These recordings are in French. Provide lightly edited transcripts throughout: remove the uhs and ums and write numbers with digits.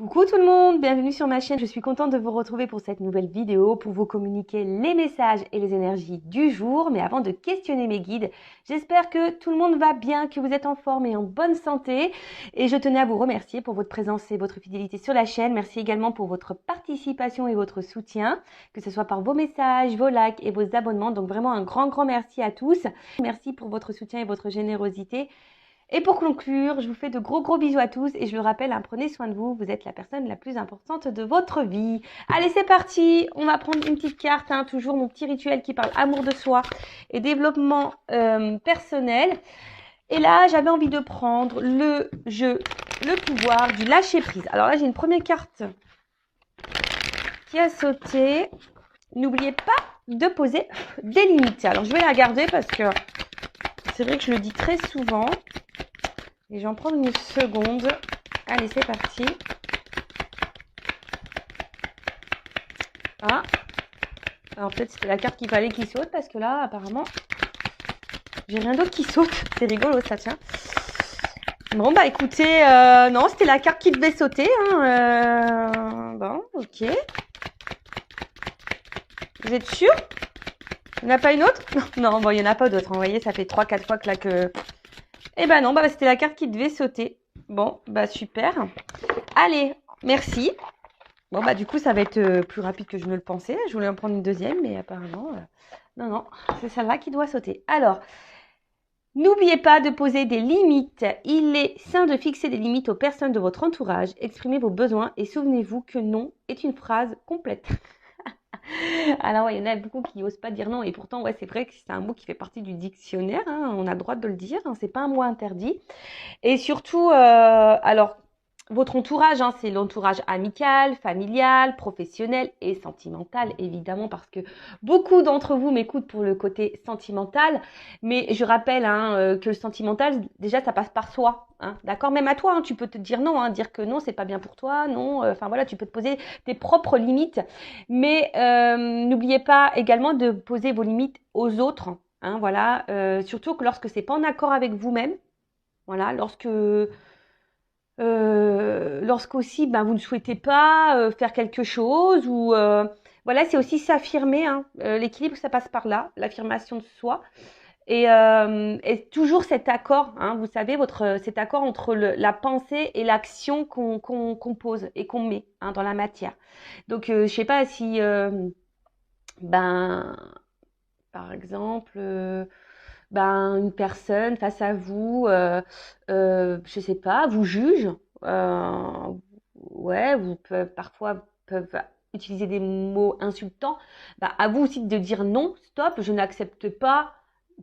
Coucou tout le monde, bienvenue sur ma chaîne. Je suis contente de vous retrouver pour cette nouvelle vidéo pour vous communiquer les messages et les énergies du jour. Mais avant de questionner mes guides, j'espère que tout le monde va bien, que vous êtes en forme et en bonne santé. Et je tenais à vous remercier pour votre présence et votre fidélité sur la chaîne. Merci également pour votre participation et votre soutien, que ce soit par vos messages, vos likes et vos abonnements. Donc vraiment un grand merci à tous. Merci pour votre soutien et votre générosité. Et pour conclure, je vous fais de gros bisous à tous et je le rappelle, prenez soin de vous, vous êtes la personne la plus importante de votre vie. Allez, c'est parti, on va prendre une petite carte, toujours mon petit rituel qui parle amour de soi et développement personnel. Et là, j'avais envie de prendre le jeu, le pouvoir du lâcher prise. Alors là, j'ai une première carte qui a sauté. N'oubliez pas de poser des limites. Alors, je vais la garder parce que c'est vrai que je le dis très souvent. Et je vais en prendre une seconde. Allez, c'est parti. Ah. Alors peut-être c'était la carte qu'il fallait qu'il saute parce que là, apparemment, j'ai rien d'autre qui saute. C'est rigolo ça, tiens. Bon, bah écoutez, non, c'était la carte qui devait sauter. Bon, ok. Vous êtes sûr? Il n'y en a pas une autre? Non, bon, il n'y en a pas d'autre. Vous voyez, ça fait 3-4 fois que là que... Eh ben non, bah c'était la carte qui devait sauter. Bon, bah super. Allez, merci. Bon, bah du coup, ça va être plus rapide que je ne le pensais. Je voulais en prendre une deuxième, mais apparemment, non, c'est celle-là qui doit sauter. Alors, n'oubliez pas de poser des limites. Il est sain de fixer des limites aux personnes de votre entourage. Exprimez vos besoins et souvenez-vous que non est une phrase complète. Alors, il y en a beaucoup qui n'osent pas dire non. Et pourtant, ouais, c'est vrai que c'est un mot qui fait partie du dictionnaire. On a le droit de le dire. C'est pas un mot interdit. Et surtout, alors, votre entourage, c'est l'entourage amical, familial, professionnel et sentimental, évidemment, parce que beaucoup d'entre vous m'écoutent pour le côté sentimental. Mais je rappelle que le sentimental, déjà, ça passe par soi. D'accord? Même à toi, tu peux te dire non, dire que non, c'est pas bien pour toi, non. Enfin voilà, tu peux te poser tes propres limites. Mais n'oubliez pas également de poser vos limites aux autres. Voilà, surtout que lorsque c'est pas en accord avec vous-même. Voilà, lorsqu'aussi vous ne souhaitez pas faire quelque chose ou voilà, c'est aussi s'affirmer. L'équilibre, ça passe par là, l'affirmation de soi et toujours cet accord. Vous savez, cet accord entre la pensée et l'action qu'on pose et qu'on met dans la matière. Donc, je sais pas si par exemple. Une personne face à vous, je sais pas, vous juge, ouais, parfois peuvent utiliser des mots insultants. À vous aussi de dire non, stop, je n'accepte pas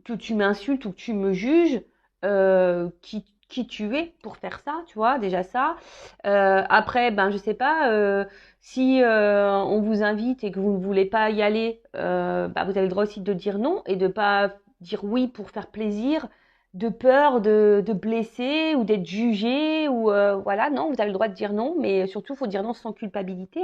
que tu m'insultes ou que tu me juges, qui tu es pour faire ça, tu vois, déjà ça. Après, je sais pas, si on vous invite et que vous ne voulez pas y aller, vous avez le droit aussi de dire non et de pas dire oui pour faire plaisir, de peur de blesser ou d'être jugé ou voilà, non, vous avez le droit de dire non, mais surtout, il faut dire non sans culpabilité.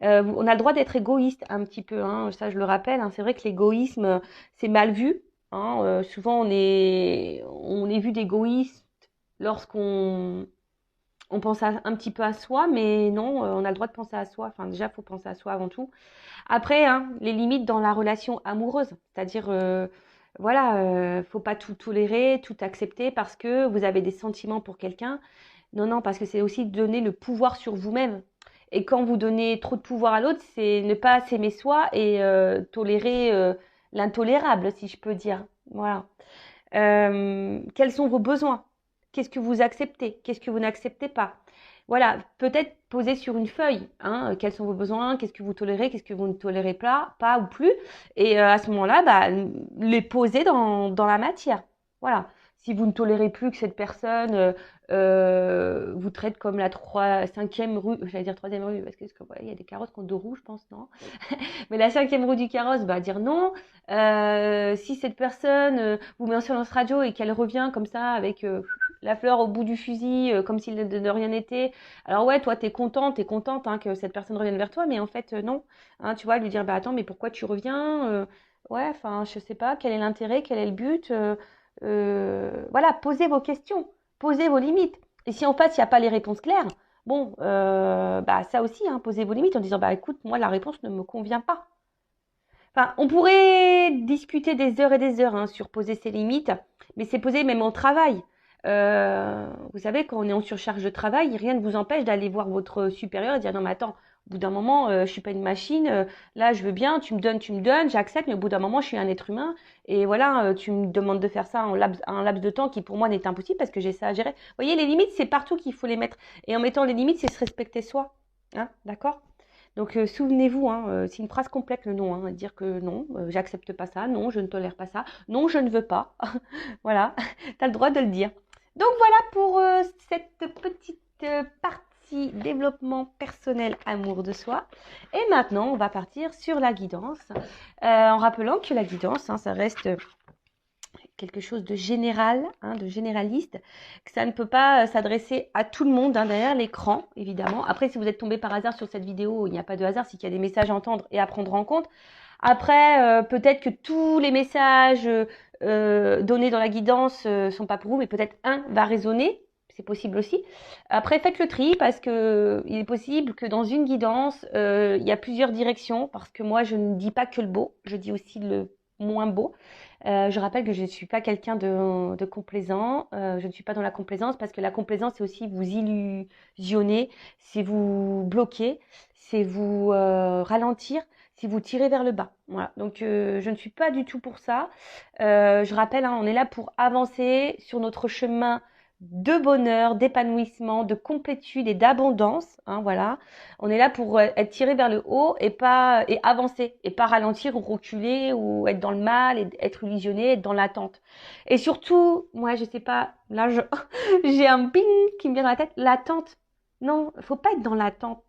On a le droit d'être égoïste un petit peu, ça je le rappelle. C'est vrai que l'égoïsme, c'est mal vu. Souvent, on est vu d'égoïste lorsqu'on pense un petit peu à soi, mais non, on a le droit de penser à soi. Enfin, déjà, il faut penser à soi avant tout. Après, les limites dans la relation amoureuse, c'est-à-dire, voilà, faut pas tout tolérer, tout accepter parce que vous avez des sentiments pour quelqu'un. Non, parce que c'est aussi donner le pouvoir sur vous-même. Et quand vous donnez trop de pouvoir à l'autre, c'est ne pas s'aimer soi et tolérer l'intolérable, si je peux dire. Voilà. Quels sont vos besoins? Qu'est-ce que vous acceptez? Qu'est-ce que vous n'acceptez pas? Voilà, peut-être poser sur une feuille, quels sont vos besoins, qu'est-ce que vous tolérez, qu'est-ce que vous ne tolérez pas ou plus. Et à ce moment-là, les poser dans la matière. Voilà. Si vous ne tolérez plus que cette personne vous traite comme la 5e rue, j'allais dire 3e rue, parce que il y a des carrosses qui ont 2 roues, je pense, non? Mais la 5e rue du carrosse, dire non. Si cette personne vous met en silence radio et qu'elle revient comme ça avec la fleur au bout du fusil, comme s'il de rien n'était. Alors ouais, toi, t'es contente que cette personne revienne vers toi, mais en fait, non. Tu vois, lui dire, attends, mais pourquoi tu reviens ouais, enfin, je sais pas, quel est l'intérêt, quel est le but voilà, posez vos questions, posez vos limites. Et si en fait, il n'y a pas les réponses claires, Bon, bah ça aussi, hein, posez vos limites en disant, bah écoute, moi la réponse ne me convient pas. Enfin, on pourrait discuter des heures et des heures hein, sur poser ses limites, mais c'est posé même au travail. Vous savez, quand on est en surcharge de travail, rien ne vous empêche d'aller voir votre supérieur et dire non mais attends, au bout d'un moment, je suis pas une machine. Là, je veux bien, tu me donnes, j'accepte, mais au bout d'un moment, je suis un être humain. Et voilà, tu me demandes de faire ça en un laps de temps qui pour moi n'est impossible parce que j'ai ça à gérer. Vous voyez, les limites, c'est partout qu'il faut les mettre. Et en mettant les limites, c'est se respecter soi. Hein, d'accord? Donc souvenez-vous, hein, c'est une phrase complète le non, hein, dire que non, j'accepte pas ça, non, je ne tolère pas ça, non, je ne veux pas. Voilà, tu as le droit de le dire. Donc voilà pour cette petite partie développement personnel, amour de soi. Et maintenant, on va partir sur la guidance, en rappelant que la guidance, hein, ça reste quelque chose de général, hein, de généraliste, que ça ne peut pas s'adresser à tout le monde hein, derrière l'écran, évidemment. Après, si vous êtes tombé par hasard sur cette vidéo, il n'y a pas de hasard, c'est qu'il y a des messages à entendre et à prendre en compte. Après, peut-être que tous les messages donnés dans la guidance sont pas pour vous, mais peut-être un va résonner. C'est possible aussi. Après, faites le tri parce que il est possible que dans une guidance, il y a plusieurs directions. Parce que moi, je ne dis pas que le beau, je dis aussi le moins beau. Je rappelle que je ne suis pas quelqu'un de complaisant. Je ne suis pas dans la complaisance parce que la complaisance, c'est aussi vous illusionner, c'est vous bloquer, c'est vous ralentir, c'est vous tirer vers le bas. Voilà. Donc, je ne suis pas du tout pour ça. Je rappelle, hein, on est là pour avancer sur notre chemin de bonheur, d'épanouissement, de complétude et d'abondance. Hein, voilà. On est là pour être tiré vers le haut et pas et avancer et pas ralentir ou reculer ou être dans le mal et être illusionné, être dans l'attente. Et surtout, moi je sais pas, là j'ai un ping qui me vient dans la tête, l'attente. Non, faut pas être dans l'attente.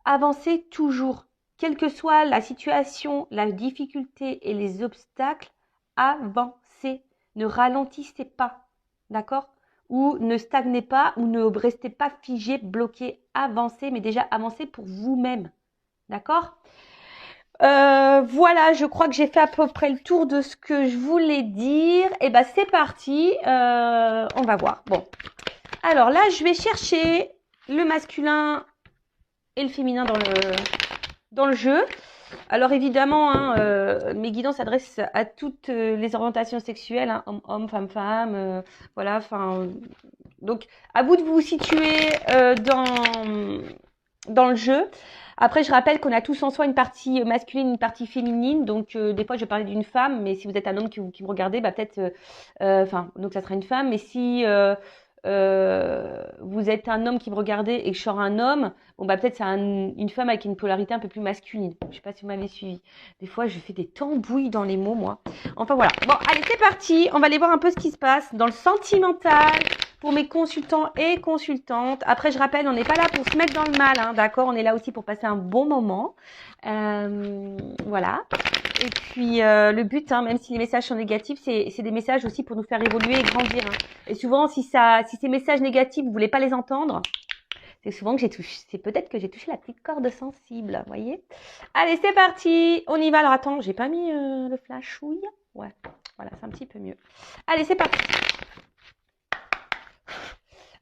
Avancez toujours, quelle que soit la situation, la difficulté et les obstacles, avancez. Ne ralentissez pas, d'accord? Ou ne stagnez pas ou ne restez pas figé, bloqué. Avancez, mais déjà avancez pour vous-même, d'accord? Voilà, je crois que j'ai fait à peu près le tour de ce que je voulais dire. Et ben c'est parti, on va voir. Bon, alors là, je vais chercher le masculin et le féminin dans le jeu. Alors évidemment, hein, mes guidances s'adressent à toutes les orientations sexuelles, hein, homme, femme, voilà. Enfin, donc à vous de vous situer dans le jeu. Après, je rappelle qu'on a tous en soi une partie masculine, une partie féminine. Donc, des fois, je vais parler d'une femme, mais si vous êtes un homme qui me regardez, bah peut-être, donc ça sera une femme. Mais si vous êtes un homme qui me regardez et que je sors un homme, bon bah peut-être c'est une femme avec une polarité un peu plus masculine. Je sais pas si vous m'avez suivi. Des fois, je fais des tambouilles dans les mots, moi. Enfin voilà. Bon, allez, c'est parti. On va aller voir un peu ce qui se passe dans le sentimental pour mes consultants et consultantes. Après, je rappelle, on n'est pas là pour se mettre dans le mal, hein, d'accord? On est là aussi pour passer un bon moment. Voilà. Et puis, le but, hein, même si les messages sont négatifs, c'est des messages aussi pour nous faire évoluer et grandir. Hein. Et souvent, si ces messages négatifs, vous voulez pas les entendre, c'est souvent que c'est peut-être que j'ai touché la petite corde sensible, vous voyez? Allez, c'est parti. On y va. Alors, attends, j'ai pas mis le flashouille. Ouais, voilà, c'est un petit peu mieux. Allez, c'est parti.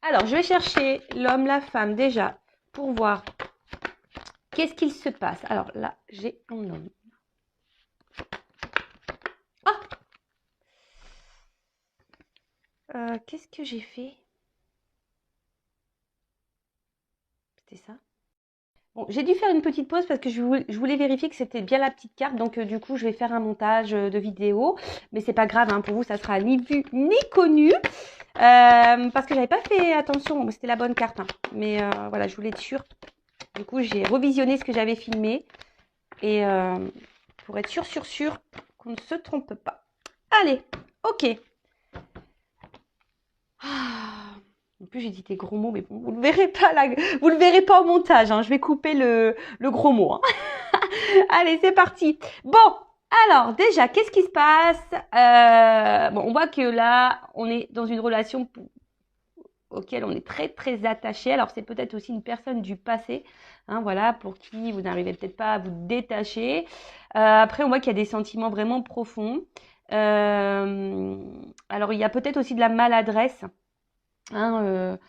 Alors, je vais chercher l'homme, la femme déjà pour voir qu'est-ce qu'il se passe. Alors là, j'ai mon homme. Ah, qu'est-ce que j'ai fait? C'était ça? Bon, j'ai dû faire une petite pause parce que je voulais vérifier que c'était bien la petite carte. Donc, du coup, je vais faire un montage de vidéo. Mais c'est pas grave, hein, pour vous, ça sera ni vu ni connu. Parce que j'avais pas fait attention. C'était la bonne carte. Hein. Mais voilà, je voulais être sûre. Du coup, j'ai revisionné ce que j'avais filmé. Et pour être sûr qu'on ne se trompe pas. Allez, ok. En plus, j'ai dit des gros mots, mais bon, vous ne le verrez pas là. Vous le verrez pas au montage. Hein. Je vais couper le gros mot. Hein. Allez, c'est parti. Bon, alors déjà, qu'est-ce qui se passe? Bon, on voit que là, on est dans une relation auquel on est très très attaché. Alors, c'est peut-être aussi une personne du passé, hein, voilà, pour qui vous n'arrivez peut-être pas à vous détacher. Après, on voit qu'il y a des sentiments vraiment profonds. Alors, il y a peut-être aussi de la maladresse. Hein,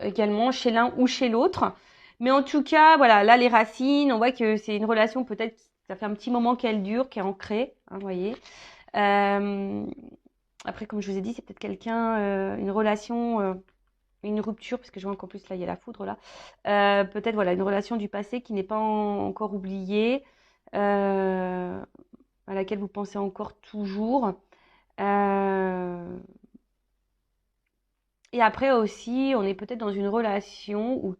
également chez l'un ou chez l'autre. Mais en tout cas, voilà, là les racines, on voit que c'est une relation peut-être, ça fait un petit moment qu'elle dure, qui est ancrée, hein, vous voyez. Après, comme je vous ai dit, c'est peut-être quelqu'un, une relation, une rupture, parce que je vois qu'en plus là il y a la foudre là. Peut-être voilà une relation du passé qui n'est pas encore oubliée, à laquelle vous pensez encore toujours. Euh, Et après aussi, on est peut-être dans une relation où,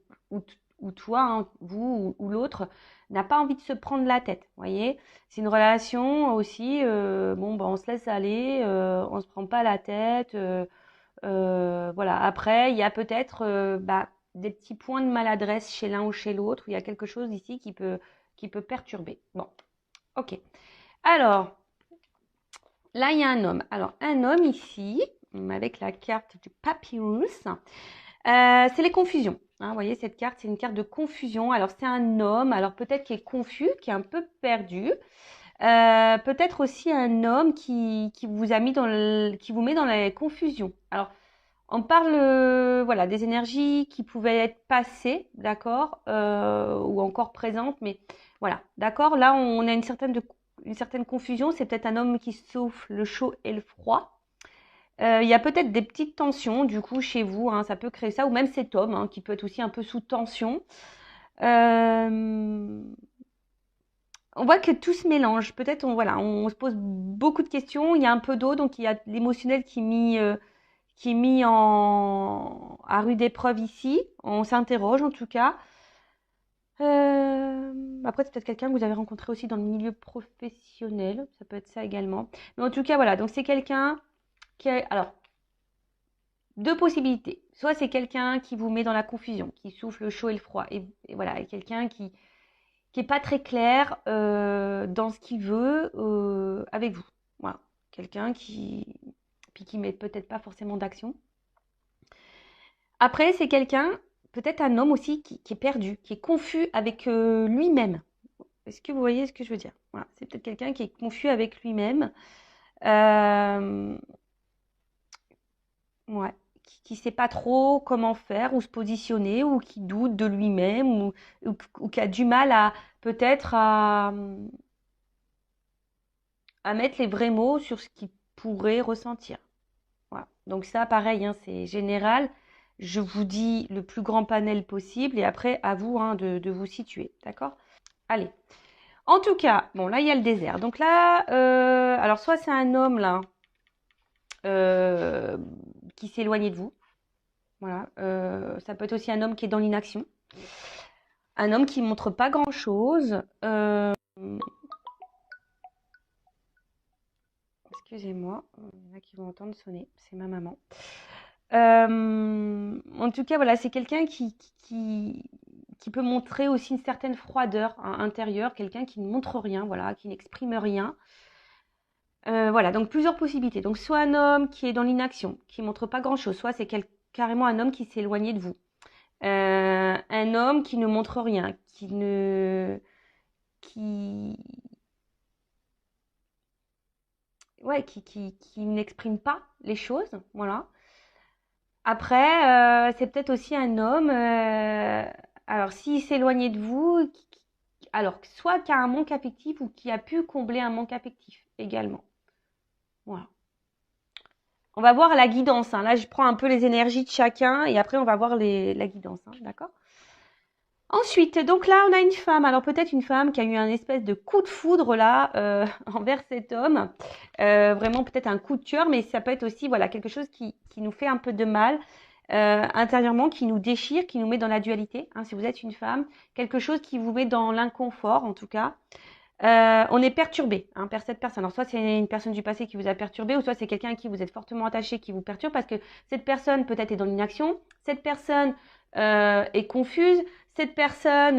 où toi, hein, vous ou l'autre, n'a pas envie de se prendre la tête. Vous voyez, c'est une relation aussi. Bon, ben, on se laisse aller, on se prend pas la tête. Voilà. Après, il y a peut-être des petits points de maladresse chez l'un ou chez l'autre. Où il y a quelque chose ici qui peut perturber. Bon, ok. Alors, là, il y a un homme. Alors, un homme ici, avec la carte du papyrus. C'est les confusions. Hein, vous voyez, cette carte, c'est une carte de confusion. Alors, c'est un homme, alors peut-être qui est confus, qui est un peu perdu. Peut-être aussi un homme qui vous a mis qui vous met dans la confusion. Alors, on parle voilà, des énergies qui pouvaient être passées, d'accord, ou encore présentes, mais voilà, d'accord. Là, on a une certaine confusion. C'est peut-être un homme qui souffle le chaud et le froid. Il y a peut-être des petites tensions du coup chez vous, hein, ça peut créer ça, ou même cet homme hein, qui peut être aussi un peu sous tension. Euh, on voit que tout se mélange. Peut-être voilà, on se pose beaucoup de questions. Il y a un peu d'eau, donc il y a l'émotionnel qui est mis à rude épreuve ici. On s'interroge en tout cas. Après, c'est peut-être quelqu'un que vous avez rencontré aussi dans le milieu professionnel. Ça peut être ça également. Mais en tout cas, voilà. Donc c'est quelqu'un qui a, alors deux possibilités. Soit c'est quelqu'un qui vous met dans la confusion, qui souffle le chaud et le froid. Et voilà, et quelqu'un qui est pas très clair dans ce qu'il veut avec vous. Voilà. Quelqu'un qui met peut-être pas forcément d'action. Après, c'est quelqu'un, peut-être un homme aussi, qui est perdu, qui est confus avec lui-même. Est-ce que vous voyez ce que je veux dire? Voilà. C'est peut-être quelqu'un qui est confus avec lui-même. Ouais, qui sait pas trop comment faire ou se positionner ou qui doute de lui-même ou qui a du mal à peut-être à mettre les vrais mots sur ce qu'il pourrait ressentir. Voilà. Donc ça, pareil, hein, c'est général. Je vous dis le plus grand panel possible et après à vous hein, de vous situer, d'accord? Allez. En tout cas, bon là il y a le désert. Donc là, alors soit c'est un homme là euh, qui s'est éloigné de vous. Voilà. Ça peut être aussi un homme qui est dans l'inaction. Un homme qui montre pas grand-chose. Excusez-moi, il y en a qui vont entendre sonner. C'est ma maman. En tout cas, voilà, c'est quelqu'un qui peut montrer aussi une certaine froideur hein, intérieure. Quelqu'un qui ne montre rien, voilà, qui n'exprime rien. Voilà, donc plusieurs possibilités. Donc soit un homme qui est dans l'inaction, qui montre pas grand-chose. Soit c'est carrément un homme qui s'est éloigné de vous. Un homme qui ne montre rien, qui, ouais, qui n'exprime pas les choses, voilà. Après, c'est peut-être aussi un homme, alors s'il s'éloignait de vous, alors soit qui a un manque affectif ou qui a pu combler un manque affectif également. Voilà. On va voir la guidance. Hein. Là, je prends un peu les énergies de chacun et après, on va voir la guidance. Hein, d'accord? Ensuite, donc là, on a une femme. Alors peut-être une femme qui a eu un espèce de coup de foudre là envers cet homme. Vraiment peut-être un coup de cœur, mais ça peut être aussi voilà quelque chose qui nous fait un peu de mal intérieurement, qui nous déchire, qui nous met dans la dualité. Hein, si vous êtes une femme, quelque chose qui vous met dans l'inconfort en tout cas. On est perturbé hein, par cette personne. Alors soit c'est une personne du passé qui vous a perturbé, ou soit c'est quelqu'un à qui vous êtes fortement attaché qui vous perturbe parce que cette personne peut-être est dans l'inaction, cette personne est confuse, cette personne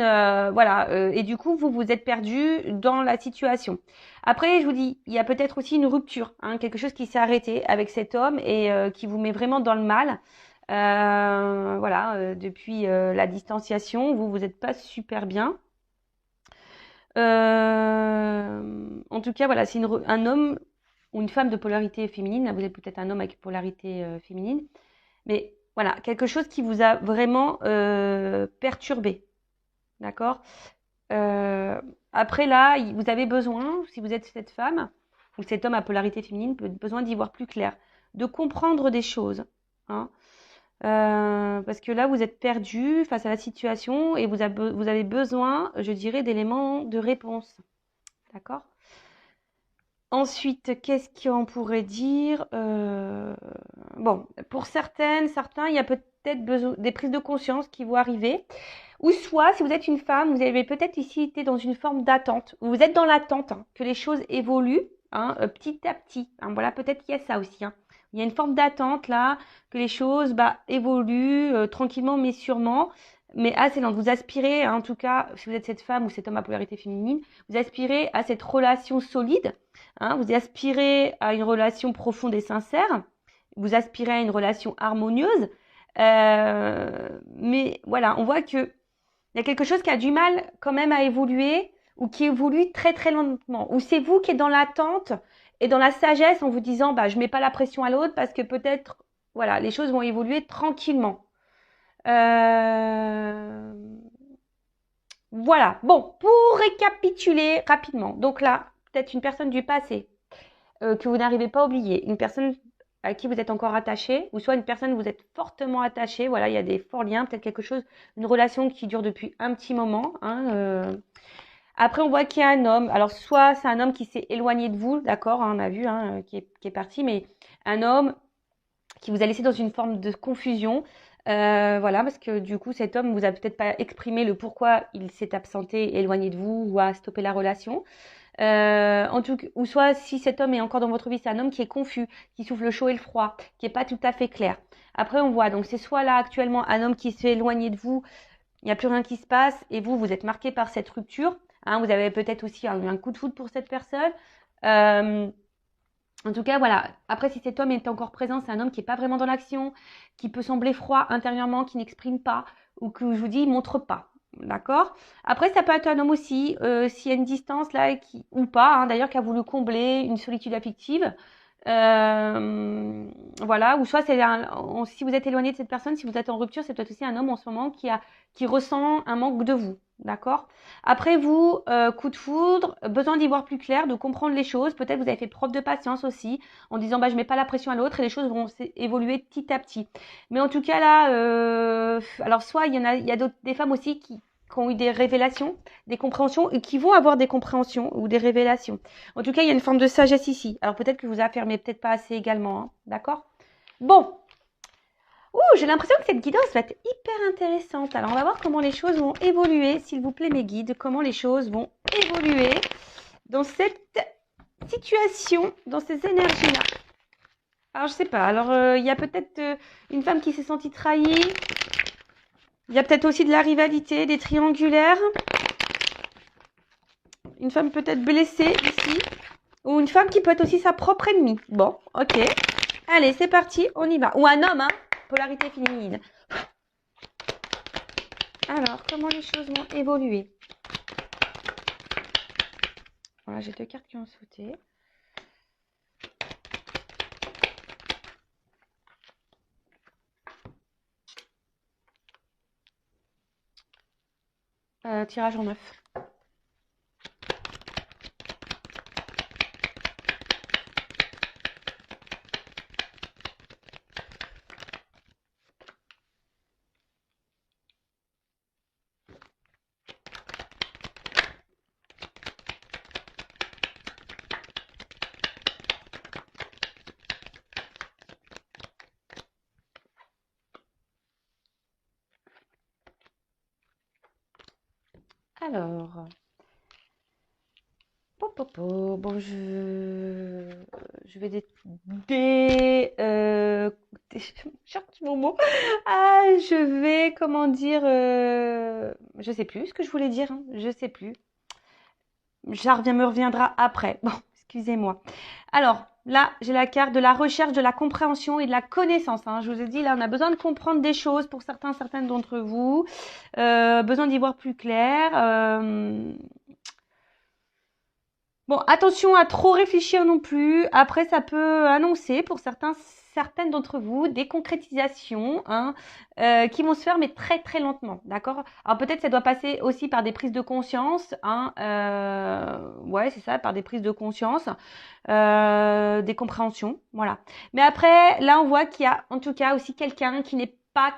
voilà et du coup vous vous êtes perdu dans la situation. Après je vous dis il y a peut-être aussi une rupture, hein, quelque chose qui s'est arrêté avec cet homme et qui vous met vraiment dans le mal. Voilà depuis la distanciation vous n'êtes pas super bien. En tout cas, voilà, c'est un homme ou une femme de polarité féminine. Là, vous êtes peut-être un homme avec polarité féminine. Mais Voilà, quelque chose qui vous a vraiment perturbé. D'accord? Euh, Après là, vous avez besoin, si vous êtes cette femme ou cet homme à polarité féminine, besoin d'y voir plus clair, de comprendre des choses. Hein. Parce que là, vous êtes perdu face à la situation et vous avez besoin, je dirais, d'éléments de réponse. D'accord? Ensuite, qu'est-ce qu'on pourrait dire? Bon, pour certains, il y a peut-être besoin des prises de conscience qui vont arriver. Ou soit, si vous êtes une femme, vous avez peut-être ici été dans une forme d'attente. Vous êtes dans l'attente hein, que les choses évoluent hein, petit à petit. Hein, voilà, peut-être qu'il y a ça aussi. Hein. Il y a une forme d'attente là, que les choses évoluent tranquillement mais sûrement. Mais assez lente. Vous aspirez, hein, en tout cas, si vous êtes cette femme ou cet homme à polarité féminine, vous aspirez à cette relation solide. Hein, vous aspirez à une relation profonde et sincère. Vous aspirez à une relation harmonieuse. Mais voilà, on voit que il y a quelque chose qui a du mal quand même à évoluer ou qui évolue très très lentement. Ou c'est vous qui êtes dans l'attente et dans la sagesse en vous disant bah je mets pas la pression à l'autre parce que peut-être voilà les choses vont évoluer tranquillement. Voilà. Bon, pour récapituler rapidement. Donc là, peut-être une personne du passé que vous n'arrivez pas à oublier, une personne à qui vous êtes encore attaché, ou soit une personne où vous êtes fortement attaché. Voilà, il y a des forts liens, peut-être quelque chose, une relation qui dure depuis un petit moment. Hein. Après, on voit qu'il y a un homme. Alors, soit c'est un homme qui s'est éloigné de vous, d'accord, hein, on a vu, hein, qui est parti, mais un homme qui vous a laissé dans une forme de confusion. Voilà, parce que du coup, cet homme vous a peut-être pas exprimé le pourquoi il s'est absenté, éloigné de vous ou a stoppé la relation. En tout cas, ou soit si cet homme est encore dans votre vie, c'est un homme qui est confus, qui souffle le chaud et le froid, qui est pas tout à fait clair. Après, on voit, donc c'est soit là actuellement un homme qui s'est éloigné de vous, il n'y a plus rien qui se passe, et vous, vous êtes marqué par cette rupture. Hein, vous avez peut-être aussi eu un coup de foudre pour cette personne. En tout cas, voilà. Après, si cet homme est encore présent, c'est un homme qui n'est pas vraiment dans l'action, qui peut sembler froid intérieurement, qui n'exprime pas, ou que je vous dis, il montre pas. D'accord? Après, ça peut être un homme aussi, s'il y a une distance là, ou pas, hein, d'ailleurs, qui a voulu combler une solitude affective. Voilà, ou soit si vous êtes éloigné de cette personne, si vous êtes en rupture, c'est peut-être aussi un homme en ce moment qui ressent un manque de vous. D'accord? Après vous, coup de foudre, besoin d'y voir plus clair, de comprendre les choses. Peut-être vous avez fait preuve de patience aussi, en disant bah je mets pas la pression à l'autre et les choses vont évoluer petit à petit. Mais en tout cas là, alors soit il y a des femmes aussi qui ont eu des révélations, des compréhensions et qui vont avoir des compréhensions ou des révélations. En tout cas, il y a une forme de sagesse ici. Alors peut-être que vous affirmez peut-être pas assez également, hein. D'accord? Bon. Ouh, j'ai l'impression que cette guidance va être hyper intéressante. Alors on va voir comment les choses vont évoluer, s'il vous plaît mes guides, comment les choses vont évoluer dans cette situation, dans ces énergies-là. Alors je sais pas, alors il y a peut-être une femme qui s'est sentie trahie. Il y a peut-être aussi de la rivalité, des triangulaires. Une femme peut-être blessée ici. Ou une femme qui peut être aussi sa propre ennemie. Bon, ok. Allez, c'est parti, on y va. Ou un homme, hein. Polarité féminine. Alors, comment les choses vont évoluer? Voilà, j'ai 2 cartes qui ont sauté. Tirage en 9. Alors, bon, je vais cherche mon mot. Ah, je vais, comment dire, je sais plus ce que je voulais dire, hein, je sais plus. Me reviendra après. Bon, excusez-moi. Alors, là, j'ai la carte de la recherche, de la compréhension et de la connaissance. Hein. Je vous ai dit, là, on a besoin de comprendre des choses pour certaines d'entre vous. Besoin d'y voir plus clair. Bon, attention à trop réfléchir non plus. Après, ça peut annoncer pour certaines d'entre vous des concrétisations hein, qui vont se faire, mais très très lentement, d'accord? Alors peut-être ça doit passer aussi par des prises de conscience, hein, ouais, c'est ça, par des prises de conscience, des compréhensions, voilà. Mais après, là, on voit qu'il y a en tout cas aussi quelqu'un qui n'est pas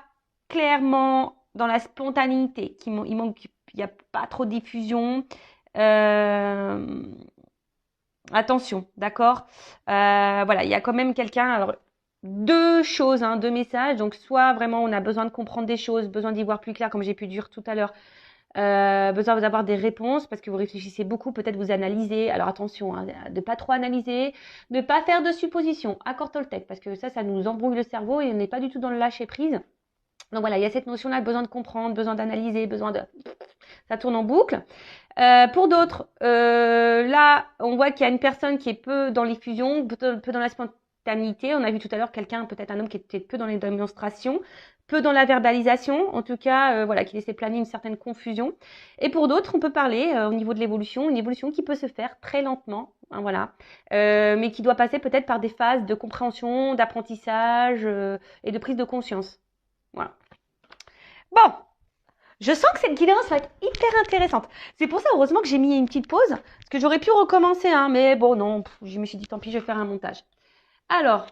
clairement dans la spontanéité, il manque, il n'y a pas trop de diffusion. Euh, Attention, d'accord? Voilà, il y a quand même quelqu'un. Alors, deux choses, hein, deux messages. Donc, soit vraiment on a besoin de comprendre des choses, besoin d'y voir plus clair, comme j'ai pu dire tout à l'heure, besoin d'avoir des réponses parce que vous réfléchissez beaucoup, peut-être vous analysez. Alors attention, hein, de pas trop analyser, ne pas faire de suppositions, accord Toltec, parce que ça nous embrouille le cerveau et on n'est pas du tout dans le lâcher prise. Donc voilà, il y a cette notion-là, besoin de comprendre, besoin d'analyser, besoin de... Ça tourne en boucle. Pour d'autres, là, on voit qu'il y a une personne qui est peu dans l'effusion, peu dans la spontanéité. On a vu tout à l'heure quelqu'un, peut-être un homme qui était peu dans les démonstrations, peu dans la verbalisation, en tout cas, voilà, qui laissait planer une certaine confusion. Et pour d'autres, on peut parler au niveau de l'évolution, une évolution qui peut se faire très lentement, hein, voilà, mais qui doit passer peut-être par des phases de compréhension, d'apprentissage et de prise de conscience. Voilà. Bon, je sens que cette guidance va être hyper intéressante. C'est pour ça, heureusement, que j'ai mis une petite pause, parce que j'aurais pu recommencer, hein, mais bon, non, je me suis dit, tant pis, je vais faire un montage. Alors,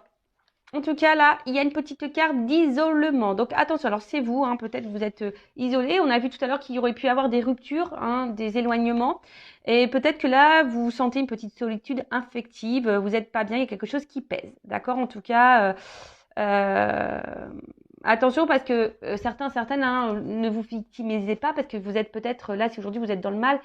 en tout cas, là, il y a une petite carte d'isolement. Donc, attention, alors c'est vous, hein, peut-être vous êtes isolé. On a vu tout à l'heure qu'il y aurait pu y avoir des ruptures, hein, des éloignements. Et peut-être que là, vous sentez une petite solitude affective, vous n'êtes pas bien, il y a quelque chose qui pèse. D'accord? En tout cas, euh, attention parce que certaines, hein, ne vous victimisez pas parce que vous êtes peut-être là, si aujourd'hui vous êtes dans le mal,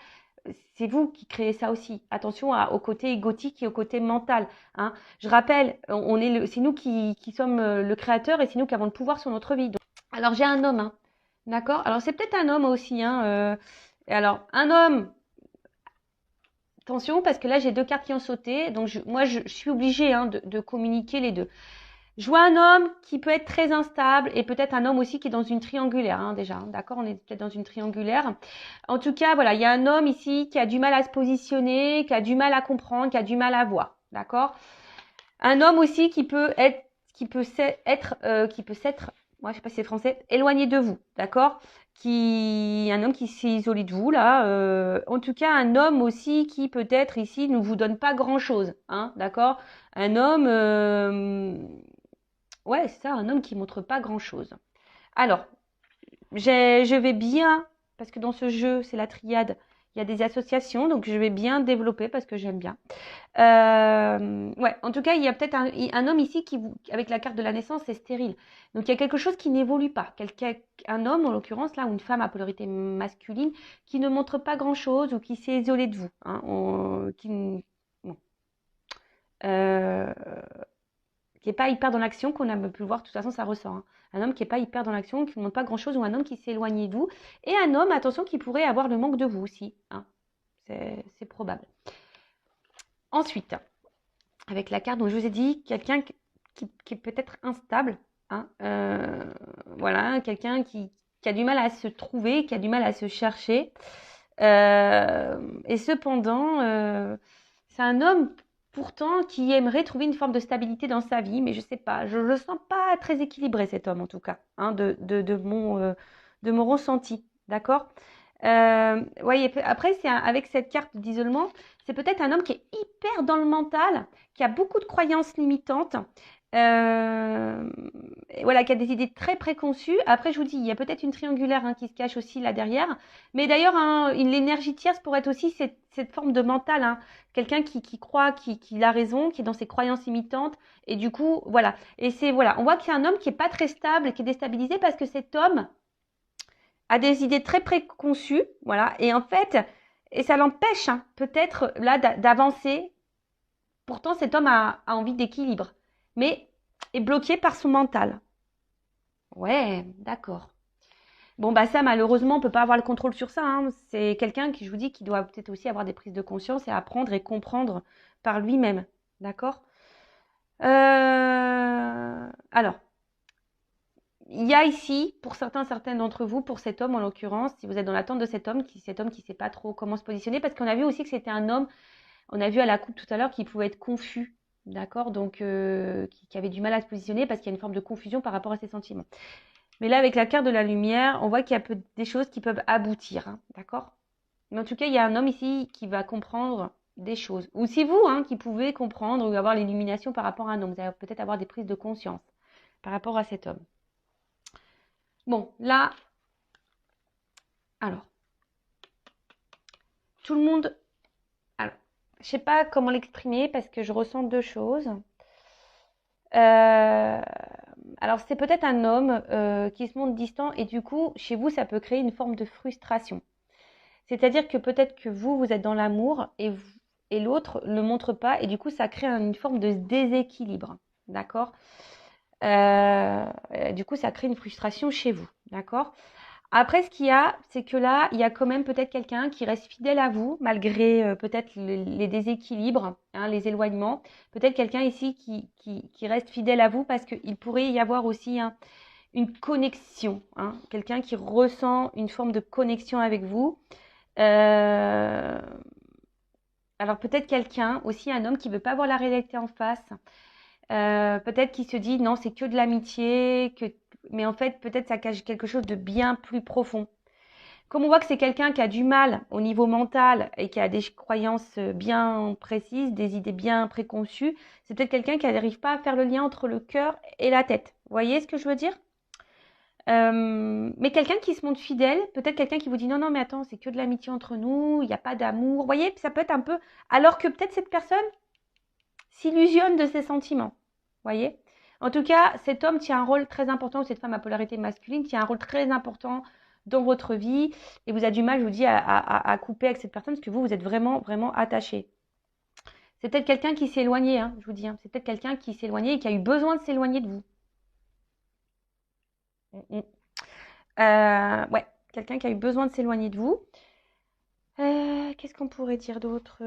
c'est vous qui créez ça aussi. Attention au côté égotique et au côté mental. Hein. Je rappelle, c'est nous qui sommes le créateur et c'est nous qui avons le pouvoir sur notre vie. Donc, alors j'ai un homme, hein, d'accord. Alors c'est peut-être un homme aussi. Hein, et alors un homme, attention parce que là j'ai deux cartes qui ont sauté, donc moi je suis obligée hein, de communiquer les deux. Je vois un homme qui peut être très instable et peut-être un homme aussi qui est dans une triangulaire, hein, déjà. D'accord, on est peut-être dans une triangulaire. En tout cas, voilà, il y a un homme ici qui a du mal à se positionner, qui a du mal à comprendre, qui a du mal à voir. D'accord. Un homme aussi qui peut s'être, moi je sais pas si c'est français, éloigné de vous. D'accord. Un homme qui s'est isolé de vous là. En tout cas, un homme aussi qui peut-être ici ne vous donne pas grand-chose. Hein, d'accord. Un homme. Ouais, c'est ça, un homme qui montre pas grand-chose. Alors, je vais bien, parce que dans ce jeu, c'est la triade, il y a des associations, donc je vais bien développer parce que j'aime bien. Ouais, en tout cas, il y a peut-être un homme ici avec la carte de la naissance, c'est stérile. Donc il y a quelque chose qui n'évolue pas. Un homme, en l'occurrence, là, ou une femme à polarité masculine, qui ne montre pas grand-chose ou qui s'est isolé de vous. Hein, bon. Euh, qui n'est pas hyper dans l'action, qu'on a pu le voir, de toute façon, ça ressort. Hein. Un homme qui n'est pas hyper dans l'action, qui ne montre pas grand-chose, ou un homme qui s'est éloigné de vous. Et un homme, attention, qui pourrait avoir le manque de vous aussi. Hein. C'est probable. Ensuite, avec la carte dont je vous ai dit, quelqu'un qui est peut-être instable. Hein, voilà, quelqu'un qui a du mal à se trouver, qui a du mal à se chercher. Et cependant, c'est un homme pourtant qui aimerait trouver une forme de stabilité dans sa vie, mais je sais pas, je le sens pas très équilibré cet homme en tout cas, hein, de mon ressenti, d'accord. Ouais, après avec cette carte d'isolement, c'est peut-être un homme qui est hyper dans le mental, qui a beaucoup de croyances limitantes, et voilà, qui a des idées très préconçues. Après, je vous dis, il y a peut-être une triangulaire hein, qui se cache aussi là derrière. Mais d'ailleurs, hein, l'énergie tierce pourrait être aussi cette forme de mental. Hein. Quelqu'un qui croit qu'il a raison, qui est dans ses croyances imitantes. Et du coup, voilà. Et voilà, on voit qu'il y a un homme qui est pas très stable, qui est déstabilisé parce que cet homme a des idées très préconçues. Voilà. Et en fait, et ça l'empêche hein, peut-être là d'avancer. Pourtant, cet homme a envie d'équilibre, mais est bloqué par son mental. Ouais, d'accord. Bon, bah ça, malheureusement, on peut pas avoir le contrôle sur ça. Hein. C'est quelqu'un qui, je vous dis, qui doit peut-être aussi avoir des prises de conscience et apprendre et comprendre par lui-même. D'accord. Alors, il y a ici, pour certains d'entre vous, pour cet homme en l'occurrence, si vous êtes dans l'attente de cet homme qui sait pas trop comment se positionner, parce qu'on a vu aussi que c'était un homme On a vu à la coupe tout à l'heure qu'il pouvait être confus, d'accord? Donc, qui avait du mal à se positionner parce qu'il y a une forme de confusion par rapport à ses sentiments. Mais là, avec la carte de la lumière, on voit qu'il y a des choses qui peuvent aboutir, hein, d'accord? Mais en tout cas, il y a un homme ici qui va comprendre des choses. Ou c'est vous qui pouvez comprendre ou avoir l'illumination par rapport à un homme. Vous allez peut-être avoir des prises de conscience par rapport à cet homme. Bon, là, alors, tout le monde... Alors, je sais pas comment l'exprimer parce que je ressens deux choses. Alors, c'est peut-être un homme qui se montre distant et du coup, chez vous, ça peut créer une forme de frustration. C'est-à-dire que peut-être que vous êtes dans l'amour et l'autre ne le montre pas et du coup, ça crée une forme de déséquilibre. D'accord? Du coup, ça crée une frustration chez vous. D'accord? Après, ce qu'il y a, c'est que là, il y a quand même peut-être quelqu'un qui reste fidèle à vous, malgré peut-être les déséquilibres, les éloignements. Peut-être quelqu'un ici qui reste fidèle à vous parce qu'il pourrait y avoir aussi une connexion. Quelqu'un qui ressent une forme de connexion avec vous. Alors peut-être quelqu'un, aussi un homme qui veut pas voir la réalité en face. Peut-être qu'il se dit non, c'est que de l'amitié, mais en fait peut-être ça cache quelque chose de bien plus profond. Comme on voit que c'est quelqu'un qui a du mal au niveau mental et qui a des croyances bien précises, des idées bien préconçues, c'est peut-être quelqu'un qui n'arrive pas à faire le lien entre le cœur et la tête. Vous voyez ce que je veux dire? Mais quelqu'un qui se montre fidèle, peut-être quelqu'un qui vous dit non, non, mais attends, c'est que de l'amitié entre nous, il n'y a pas d'amour. Vous voyez, ça peut être un peu. Alors que peut-être cette personne s'illusionne de ses sentiments. Vous voyez? En tout cas, cet homme tient un rôle très important, ou cette femme à polarité masculine tient un rôle très important dans votre vie et vous avez du mal, je vous dis, à couper avec cette personne parce que vous êtes vraiment, vraiment attaché. C'est peut-être quelqu'un qui s'est éloigné, je vous dis. C'est peut-être quelqu'un qui s'est éloigné et qui a eu besoin de s'éloigner de vous. Ouais, quelqu'un qui a eu besoin de s'éloigner de vous. Qu'est-ce qu'on pourrait dire d'autre?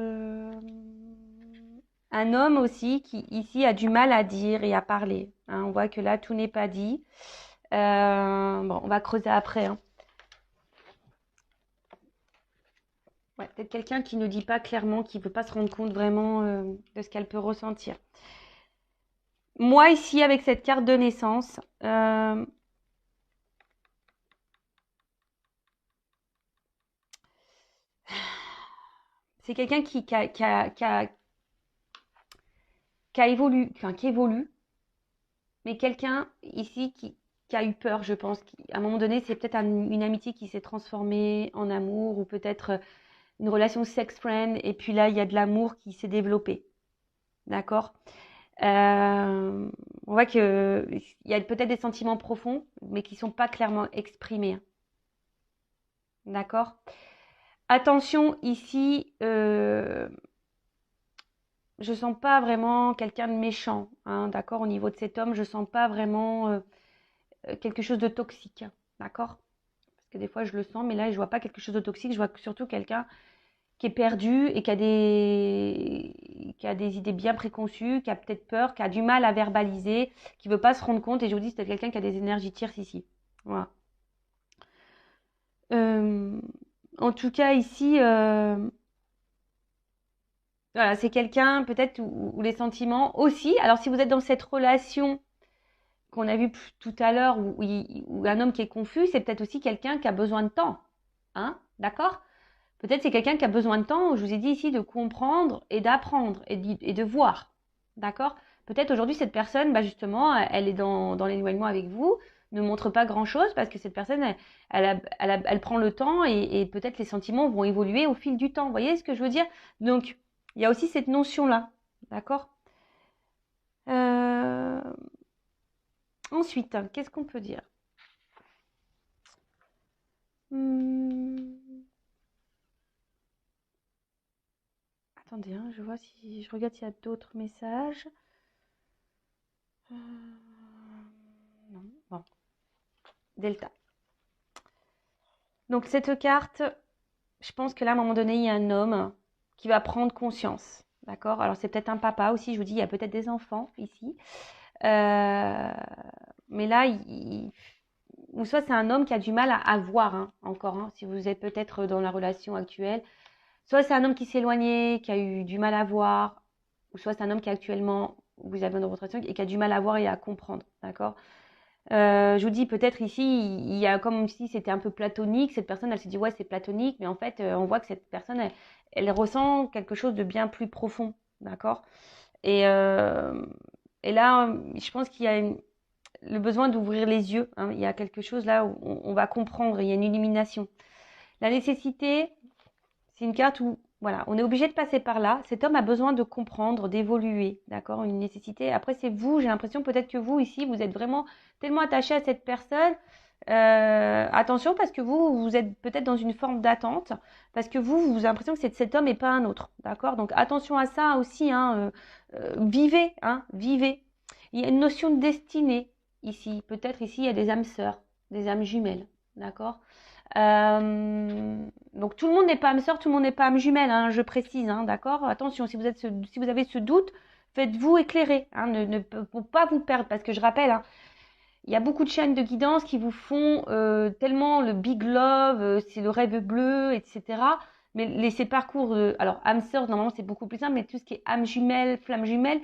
Un homme aussi qui ici a du mal à dire et à parler. On voit que là, tout n'est pas dit. Bon, on va creuser après. Ouais, peut-être quelqu'un qui ne dit pas clairement, qui ne veut pas se rendre compte vraiment de ce qu'elle peut ressentir. Moi, ici, avec cette carte de naissance, c'est quelqu'un qui évolue, enfin, qui évolue, mais quelqu'un ici qui a eu peur, je pense. À un moment donné, c'est peut-être une amitié qui s'est transformée en amour ou peut-être une relation sex-friend. Et puis là, il y a de l'amour qui s'est développé. D'accord? On voit qu'il y a peut-être des sentiments profonds, mais qui ne sont pas clairement exprimés. D'accord? Attention, ici, je sens pas vraiment quelqu'un de méchant. D'accord? Au niveau de cet homme, je sens pas vraiment quelque chose de toxique. D'accord? Parce que des fois, je le sens, mais là, je vois pas quelque chose de toxique. Je vois surtout quelqu'un qui est perdu et qui a des idées bien préconçues, qui a peut-être peur, qui a du mal à verbaliser, qui veut pas se rendre compte. Et je vous dis, c'est quelqu'un qui a des énergies tierces ici. Voilà. En tout cas, ici, voilà, c'est quelqu'un peut-être où les sentiments aussi. Alors, si vous êtes dans cette relation qu'on a vue tout à l'heure, où un homme qui est confus, c'est peut-être aussi quelqu'un qui a besoin de temps. D'accord? Peut-être c'est quelqu'un qui a besoin de temps, je vous ai dit ici, de comprendre et d'apprendre et de voir. D'accord? Peut-être aujourd'hui, cette personne, justement, elle est dans l'éloignement avec vous, ne montre pas grand-chose parce que cette personne, elle prend le temps et peut-être les sentiments vont évoluer au fil du temps. Vous voyez ce que je veux dire? Donc, il y a aussi cette notion-là. D'accord? Ensuite, qu'est-ce qu'on peut dire? Attendez, je vois si je regarde s'il y a d'autres messages. Non, bon. Delta. Donc cette carte, je pense que là, à un moment donné, il y a un homme qui va prendre conscience. D'accord? Alors c'est peut-être un papa aussi, je vous dis, il y a peut-être des enfants ici. Mais là, ou soit c'est un homme qui a du mal à voir encore, si vous êtes peut-être dans la relation actuelle, Soit c'est un homme qui s'est éloigné, qui a eu du mal à voir, ou soit c'est un homme qui actuellement, vous avez dans votre relation, et qui a du mal à voir et à comprendre, d'accord? Je vous dis, peut-être ici, il y a comme si c'était un peu platonique. Cette personne, elle s'est dit, ouais, c'est platonique, mais en fait, on voit que cette personne, elle ressent quelque chose de bien plus profond, d'accord? Et, euh, et là, je pense qu'il y a le besoin d'ouvrir les yeux, hein. Il y a quelque chose là où on va comprendre, il y a une illumination. La nécessité, c'est une carte où, voilà, on est obligé de passer par là. Cet homme a besoin de comprendre, d'évoluer, d'accord? Une nécessité. Après, c'est vous, j'ai l'impression peut-être que vous, ici, vous êtes vraiment tellement attaché à cette personne. Attention, parce que vous êtes peut-être dans une forme d'attente, parce que vous avez l'impression que c'est cet homme et pas un autre, d'accord? Donc, attention à ça aussi, hein. Vivez, hein, vivez. Il y a une notion de destinée ici. Peut-être ici, il y a des âmes sœurs, des âmes jumelles, d'accord? Donc tout le monde n'est pas âme sœur, tout le monde n'est pas âme jumelle, hein, je précise, hein, d'accord? Attention, si vous avez ce doute, faites-vous éclairer, hein, pour pas vous perdre, parce que je rappelle, hein, il y a beaucoup de chaînes de guidance qui vous font tellement le big love, c'est le rêve bleu, etc. Mais ces parcours, alors âme sœur, normalement c'est beaucoup plus simple, mais tout ce qui est âme jumelle, flamme jumelle,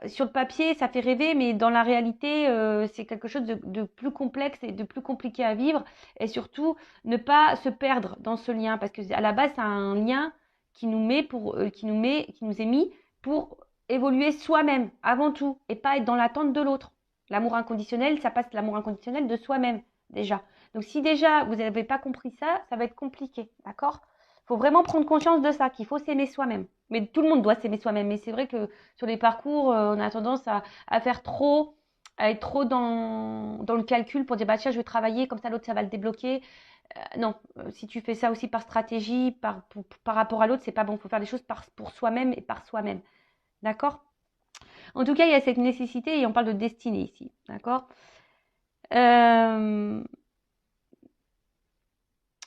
sur le papier, ça fait rêver, mais dans la réalité, c'est quelque chose de plus complexe et de plus compliqué à vivre. Et surtout, ne pas se perdre dans ce lien, parce que à la base, c'est un lien qui nous est mis pour évoluer soi-même avant tout, et pas être dans l'attente de l'autre. L'amour inconditionnel, ça passe l'amour inconditionnel de soi-même déjà. Donc si déjà vous n'avez pas compris ça, ça va être compliqué, d'accord? Il faut vraiment prendre conscience de ça, qu'il faut s'aimer soi-même. Mais tout le monde doit s'aimer soi-même. Mais c'est vrai que sur les parcours, on a tendance à faire trop, à être trop dans le calcul pour dire bah tiens je vais travailler comme ça l'autre ça va le débloquer. Non, si tu fais ça aussi par stratégie, par rapport à l'autre, c'est pas bon. Il faut faire des choses pour soi-même et par soi-même, d'accord? En tout cas, il y a cette nécessité et on parle de destinée ici, d'accord?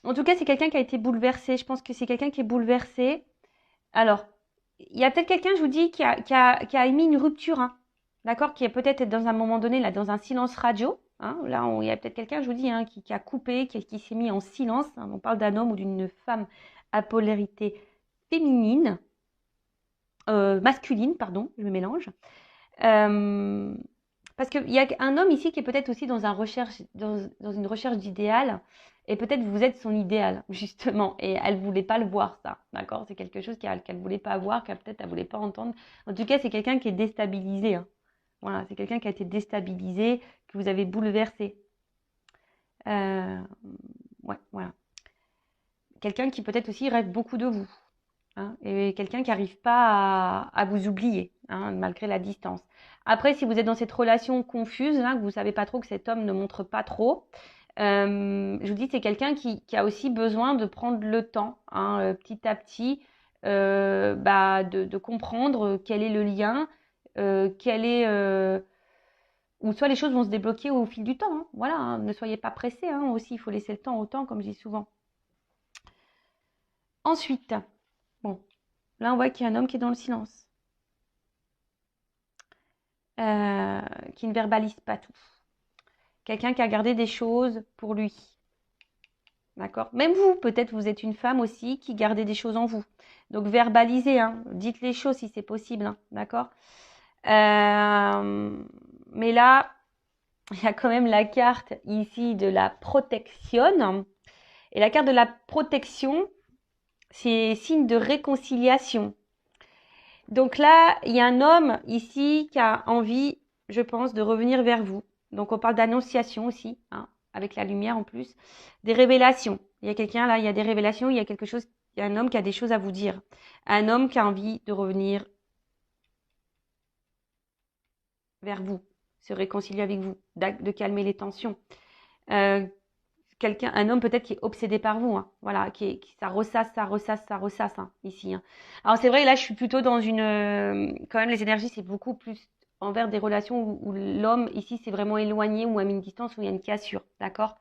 En tout cas, c'est quelqu'un qui a été bouleversé. Je pense que c'est quelqu'un qui est bouleversé. Alors, il y a peut-être quelqu'un, je vous dis, qui a émis une rupture, hein, d'accord? Qui est peut-être dans un moment donné, là, dans un silence radio. Hein, là, il y a peut-être quelqu'un, je vous dis, hein, qui a coupé, qui s'est mis en silence. Hein, on parle d'un homme ou d'une femme à polarité féminine, masculine, pardon, je me mélange. Euh, Parce qu'il y a un homme ici qui est peut-être aussi dans une recherche d'idéal. Et peut-être vous êtes son idéal, justement. Et elle ne voulait pas le voir, ça. D'accord? C'est quelque chose qu'elle ne voulait pas voir, qu'elle peut-être elle ne voulait pas entendre. En tout cas, c'est quelqu'un qui est déstabilisé. Hein. Voilà, c'est quelqu'un qui a été déstabilisé, que vous avez bouleversé. Ouais, voilà. Quelqu'un qui peut-être aussi rêve beaucoup de vous. Hein, et quelqu'un qui n'arrive pas à vous oublier, hein, malgré la distance. Après, si vous êtes dans cette relation confuse, là, que vous ne savez pas trop, que cet homme ne montre pas trop, je vous dis, c'est quelqu'un qui a aussi besoin de prendre le temps, hein, petit à petit, de comprendre quel est le lien, ou soit les choses vont se débloquer au fil du temps. Hein, voilà, hein, ne soyez pas pressés, hein, aussi, il faut laisser le temps au temps, comme je dis souvent. Ensuite, bon, là, on voit qu'il y a un homme qui est dans le silence. Qui ne verbalise pas tout. Quelqu'un qui a gardé des choses pour lui. D'accord? Même vous, peut-être vous êtes une femme aussi qui gardez des choses en vous. Donc verbalisez, hein, dites les choses si c'est possible. Hein, d'accord? Mais là, il y a quand même la carte ici de la protection. Et la carte de la protection, c'est signe de réconciliation. Donc là, il y a un homme ici qui a envie, je pense, de revenir vers vous. Donc on parle d'annonciation aussi, hein, avec la lumière en plus. Des révélations. Il y a quelqu'un là, il y a des révélations, il y a quelque chose, il y a un homme qui a des choses à vous dire. Un homme qui a envie de revenir vers vous, se réconcilier avec vous, de calmer les tensions. Un homme peut-être qui est obsédé par vous, hein, voilà, ça ressasse, hein, ici. Hein. Alors c'est vrai, là je suis plutôt dans quand même les énergies c'est beaucoup plus envers des relations où l'homme ici c'est vraiment éloigné ou à une distance où il y a une cassure, d'accord?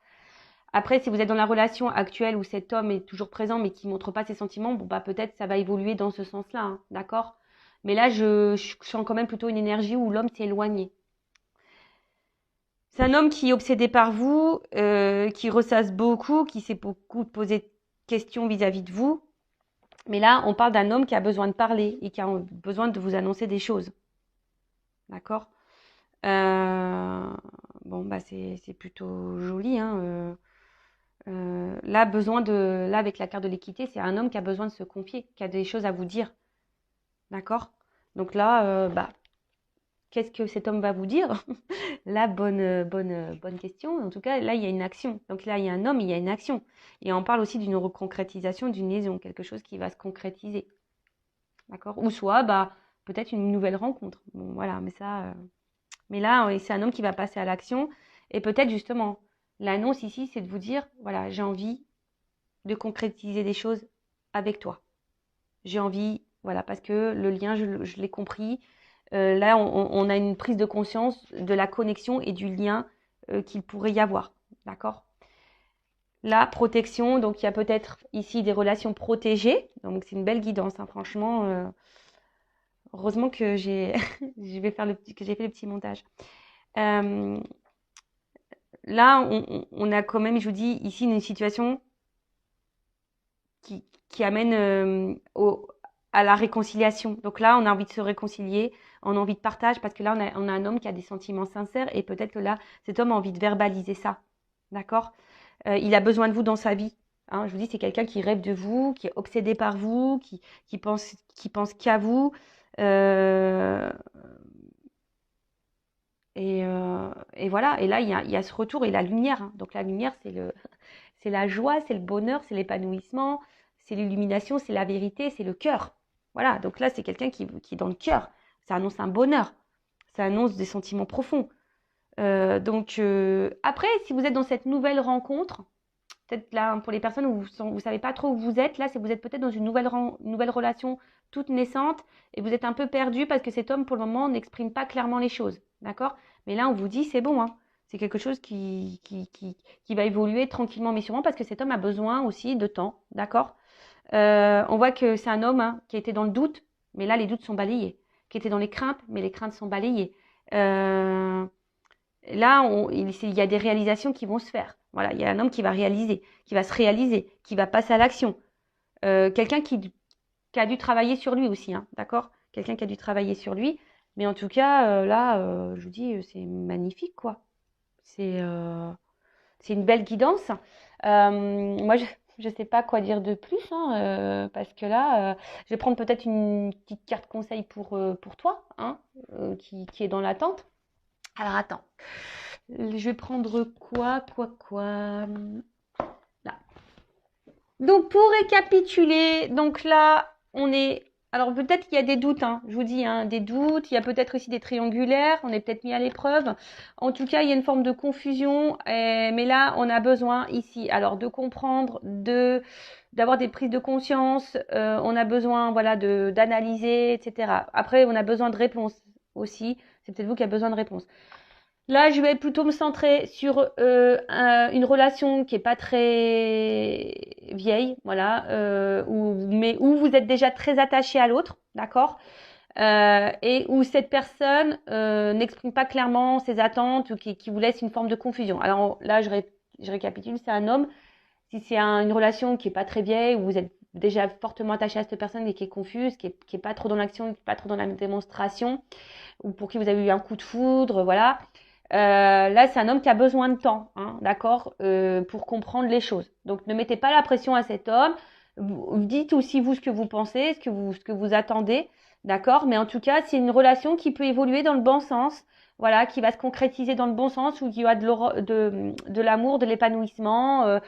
Après si vous êtes dans la relation actuelle où cet homme est toujours présent mais qui montre pas ses sentiments, bon bah peut-être ça va évoluer dans ce sens-là, hein, d'accord? Mais là je sens quand même plutôt une énergie où l'homme s'est éloigné. C'est un homme qui est obsédé par vous, qui ressasse beaucoup, qui s'est beaucoup posé de questions vis-à-vis de vous. Mais là, on parle d'un homme qui a besoin de parler et qui a besoin de vous annoncer des choses. D'accord? Bon, bah c'est plutôt joli, hein. Là, là, avec la carte de l'équité, c'est un homme qui a besoin de se confier, qui a des choses à vous dire. D'accord? Donc là, bah, qu'est-ce que cet homme va vous dire? Là, bonne question. En tout cas, là, il y a une action. Donc là, il y a un homme, il y a une action. Et on parle aussi d'une reconcrétisation, d'une liaison, quelque chose qui va se concrétiser. D'accord? Ou soit, bah, peut-être une nouvelle rencontre. Bon, voilà, mais ça. Mais là, c'est un homme qui va passer à l'action. Et peut-être justement, l'annonce ici, c'est de vous dire, voilà, j'ai envie de concrétiser des choses avec toi. J'ai envie, voilà, parce que le lien, je l'ai compris. Là, on a une prise de conscience de la connexion et du lien qu'il pourrait y avoir. D'accord? La protection, donc il y a peut-être ici des relations protégées. Donc c'est une belle guidance, hein, franchement. Heureusement que j'ai fait le petit montage. Euh, Là, on a quand même, je vous dis, ici une situation qui amène à la réconciliation. Donc là, on a envie de se réconcilier, on a envie de partage, parce que là, on a un homme qui a des sentiments sincères, et peut-être que là, cet homme a envie de verbaliser ça. D'accord? Il a besoin de vous dans sa vie. Hein, je vous dis, c'est quelqu'un qui rêve de vous, qui est obsédé par vous, qui pense qu'à vous. Euh, et voilà. Et là, il y a ce retour et la lumière. Hein. Donc la lumière, c'est la joie, c'est le bonheur, c'est l'épanouissement, c'est l'illumination, c'est la vérité, c'est le cœur. Voilà. Donc là, c'est quelqu'un qui est dans le cœur. Ça annonce un bonheur. Ça annonce des sentiments profonds. Après, si vous êtes dans cette nouvelle rencontre, peut-être là, pour les personnes où vous savez pas trop où vous êtes, là, c'est vous êtes peut-être dans une nouvelle relation toute naissante et vous êtes un peu perdu parce que cet homme, pour le moment, n'exprime pas clairement les choses. D'accord? Mais là, on vous dit, c'est bon, hein. C'est quelque chose qui va évoluer tranquillement mais sûrement parce que cet homme a besoin aussi de temps. D'accord? On voit que c'est un homme hein, qui était dans le doute, mais là, les doutes sont balayés. Qui était dans les craintes, mais les craintes sont balayées. Là, il y a des réalisations qui vont se faire. Voilà, il y a un homme qui va réaliser, qui va se réaliser, qui va passer à l'action. Quelqu'un qui a dû travailler sur lui aussi, hein, d'accord? Quelqu'un qui a dû travailler sur lui. Mais en tout cas, là, je vous dis, c'est magnifique, quoi. C'est euh, c'est une belle guidance. Moi, je sais pas quoi dire de plus, hein, parce que là, je vais prendre peut-être une petite carte conseil pour toi, hein, qui est dans l'attente. Alors, attends. Je vais prendre quoi? Là. Donc, pour récapituler, donc là, on est... Alors, peut-être qu'il y a des doutes, hein. Je vous dis, hein, des doutes. Il y a peut-être aussi des triangulaires. On est peut-être mis à l'épreuve. En tout cas, il y a une forme de confusion. Mais là, on a besoin ici, alors, de comprendre, d'avoir des prises de conscience. On a besoin, voilà, d'analyser, etc. Après, on a besoin de réponses aussi. C'est peut-être vous qui avez besoin de réponses. Là, je vais plutôt me centrer sur une relation qui est pas très vieille, voilà, mais où vous êtes déjà très attaché à l'autre, d'accord, et où cette personne n'exprime pas clairement ses attentes ou qui vous laisse une forme de confusion. Alors là, je récapitule, c'est un homme. Si c'est une relation qui est pas très vieille, où vous êtes déjà fortement attaché à cette personne et qui est confuse, qui est pas trop dans l'action, qui est pas trop dans la démonstration, ou pour qui vous avez eu un coup de foudre, voilà. Là, c'est un homme qui a besoin de temps, hein, d'accord, pour comprendre les choses. Donc, ne mettez pas la pression à cet homme. Dites aussi vous ce que vous pensez, ce que vous attendez, d'accord. Mais en tout cas, c'est une relation qui peut évoluer dans le bon sens, voilà, qui va se concrétiser dans le bon sens, où il y a de l'amour, de l'épanouissement,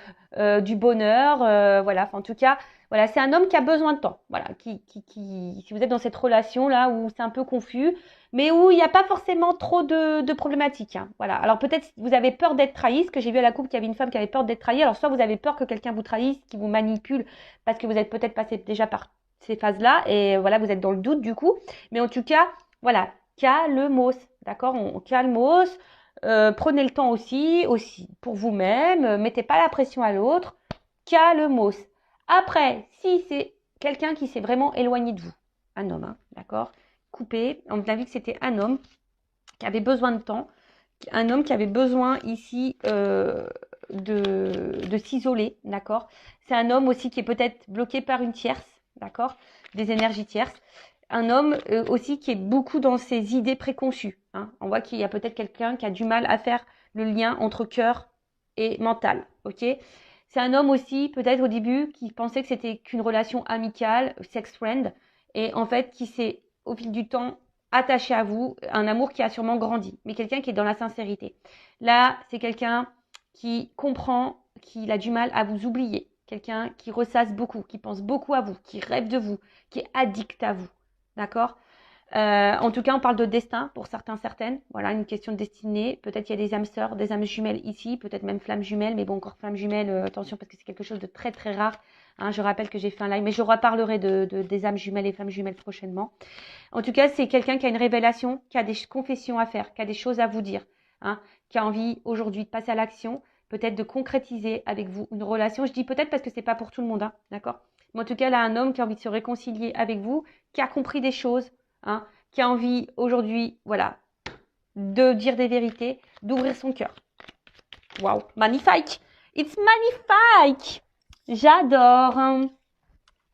du bonheur, voilà. Enfin, en tout cas, voilà, c'est un homme qui a besoin de temps, voilà. Si vous êtes dans cette relation là où c'est un peu confus mais où il n'y a pas forcément trop de problématiques. Hein. Voilà. Alors peut-être vous avez peur d'être trahi, ce que j'ai vu à la coupe qu'il y avait une femme qui avait peur d'être trahie. Alors soit vous avez peur que quelqu'un vous trahisse, qui vous manipule, parce que vous êtes peut-être passé déjà par ces phases-là, et voilà, vous êtes dans le doute du coup. Mais en tout cas, voilà, calmos, d'accord, on calmos. Prenez le temps aussi pour vous-même. Mettez pas la pression à l'autre. Calmos. Après, si c'est quelqu'un qui s'est vraiment éloigné de vous, un homme, hein, d'accord, coupé. On a vu que c'était un homme qui avait besoin de temps, un homme qui avait besoin ici de s'isoler, d'accord. C'est un homme aussi qui est peut-être bloqué par une tierce, d'accord? Des énergies tierces. Un homme aussi qui est beaucoup dans ses idées préconçues. Hein. On voit qu'il y a peut-être quelqu'un qui a du mal à faire le lien entre cœur et mental, ok? C'est un homme aussi, peut-être au début, qui pensait que c'était qu'une relation amicale, sex friend, et en fait qui s'est, au fil du temps, attaché à vous, un amour qui a sûrement grandi, mais quelqu'un qui est dans la sincérité. Là, c'est quelqu'un qui comprend qu'il a du mal à vous oublier, quelqu'un qui ressasse beaucoup, qui pense beaucoup à vous, qui rêve de vous, qui est addict à vous, d'accord? En tout cas, on parle de destin pour certains, certaines. Voilà, une question de destinée. Peut-être il y a des âmes sœurs, des âmes jumelles ici, peut-être même flammes jumelles. Mais bon, encore flammes jumelles, attention parce que c'est quelque chose de très très rare. Hein, je rappelle que j'ai fait un live, mais je reparlerai des âmes jumelles et flammes jumelles prochainement. En tout cas, c'est quelqu'un qui a une révélation, qui a des confessions à faire, qui a des choses à vous dire, hein, qui a envie aujourd'hui de passer à l'action, peut-être de concrétiser avec vous une relation. Je dis peut-être parce que c'est pas pour tout le monde, hein, d'accord? Mais en tout cas, là, un homme qui a envie de se réconcilier avec vous, qui a compris des choses, hein, qui a envie aujourd'hui, voilà, de dire des vérités, d'ouvrir son cœur. Waouh, magnifique! It's magnifique! J'adore!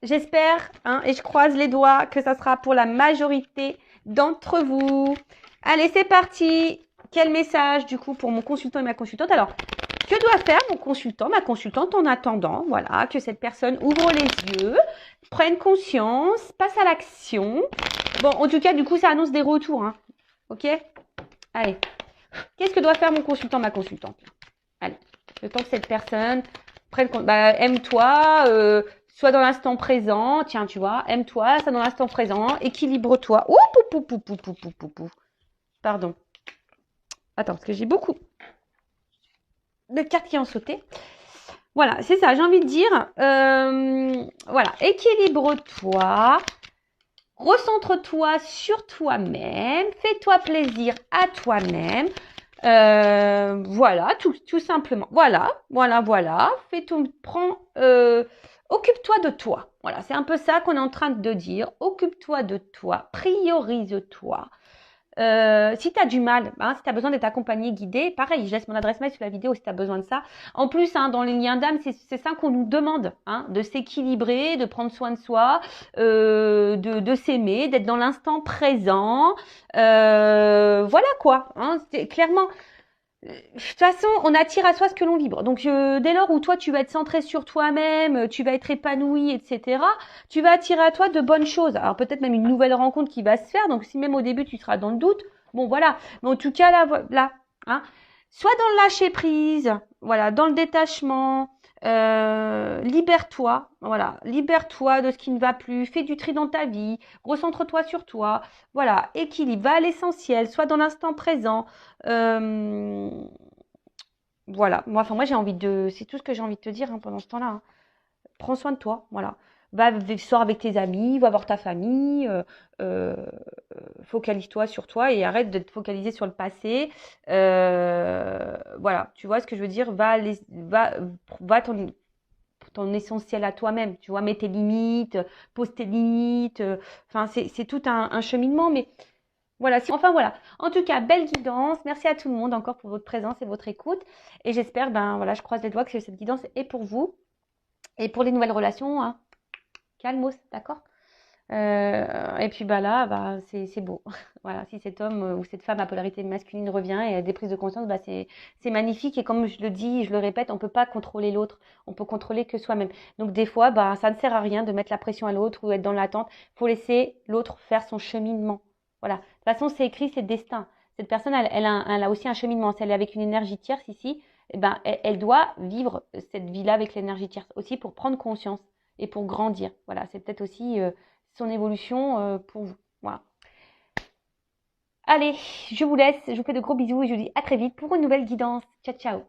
J'espère, hein, et je croise les doigts, que ça sera pour la majorité d'entre vous. Allez, c'est parti! Quel message, du coup, pour mon consultant et ma consultante? Alors, que doit faire mon consultant, ma consultante en attendant, voilà, que cette personne ouvre les yeux, prenne conscience, passe à l'action. Bon, en tout cas, du coup, ça annonce des retours, hein. Ok? Allez. Qu'est-ce que doit faire mon consultant, ma consultante? Allez. Le temps que cette personne prenne compte. Bah, aime-toi, sois dans l'instant présent. Tiens, tu vois, aime-toi, sois dans l'instant présent. Équilibre-toi. Ouh, pou, pou, pou, pou, pou, pou, pou. Pardon. Attends, parce que j'ai beaucoup de cartes qui ont sauté. Voilà, c'est ça, j'ai envie de dire. Voilà, équilibre-toi. Recentre-toi sur toi-même, fais-toi plaisir à toi-même. Voilà, tout simplement. Voilà. Occupe-toi de toi. Voilà, c'est un peu ça qu'on est en train de dire. Occupe-toi de toi, priorise-toi. Si tu as du mal, hein, si tu as besoin d'être accompagné, guidé, pareil, je laisse mon adresse mail sur la vidéo si tu as besoin de ça. En plus, hein, dans les liens d'âme, c'est ça qu'on nous demande, hein, de s'équilibrer, de prendre soin de soi, de s'aimer, d'être dans l'instant présent. Voilà quoi, hein, clairement. De toute façon, on attire à soi ce que l'on vibre. Donc, dès lors où toi, tu vas être centré sur toi-même, tu vas être épanoui, etc., tu vas attirer à toi de bonnes choses. Alors, peut-être même une nouvelle rencontre qui va se faire. Donc, si même au début, tu seras dans le doute, bon, voilà. Mais en tout cas, là, hein, soit dans le lâcher-prise, voilà, dans le détachement, libère-toi, voilà, libère-toi de ce qui ne va plus, fais du tri dans ta vie, recentre-toi sur toi, voilà, équilibre, va à l'essentiel, sois dans l'instant présent. Voilà, moi j'ai envie c'est tout ce que j'ai envie de te dire, hein, pendant ce temps-là. Hein. Prends soin de toi, voilà. Sors avec tes amis, va voir ta famille, focalise-toi sur toi et arrête de te focaliser sur le passé. Voilà, tu vois ce que je veux dire? Va ton essentiel à toi-même, tu vois, mets tes limites, pose tes limites. Enfin, c'est tout un cheminement, mais voilà, enfin voilà. En tout cas, belle guidance. Merci à tout le monde encore pour votre présence et votre écoute. Et j'espère, ben voilà, je croise les doigts que cette guidance est pour vous. Et pour les nouvelles relations, hein, calmos, d'accord? Et puis bah là, bah, c'est beau. Voilà, si cet homme ou cette femme à polarité masculine revient et a des prises de conscience, bah, c'est magnifique. Et comme je le dis, je le répète, on peut pas contrôler l'autre. On peut contrôler que soi-même. Donc des fois, bah, ça ne sert à rien de mettre la pression à l'autre ou être dans l'attente. Faut laisser l'autre faire son cheminement. Voilà. De toute façon, c'est écrit, c'est destin. Cette personne, elle a aussi un cheminement. Si elle est avec une énergie tierce ici, eh ben, elle doit vivre cette vie-là avec l'énergie tierce aussi pour prendre conscience et pour grandir. Voilà, c'est peut-être aussi son évolution pour vous. Voilà. Allez, je vous laisse. Je vous fais de gros bisous et je vous dis à très vite pour une nouvelle guidance. Ciao, ciao.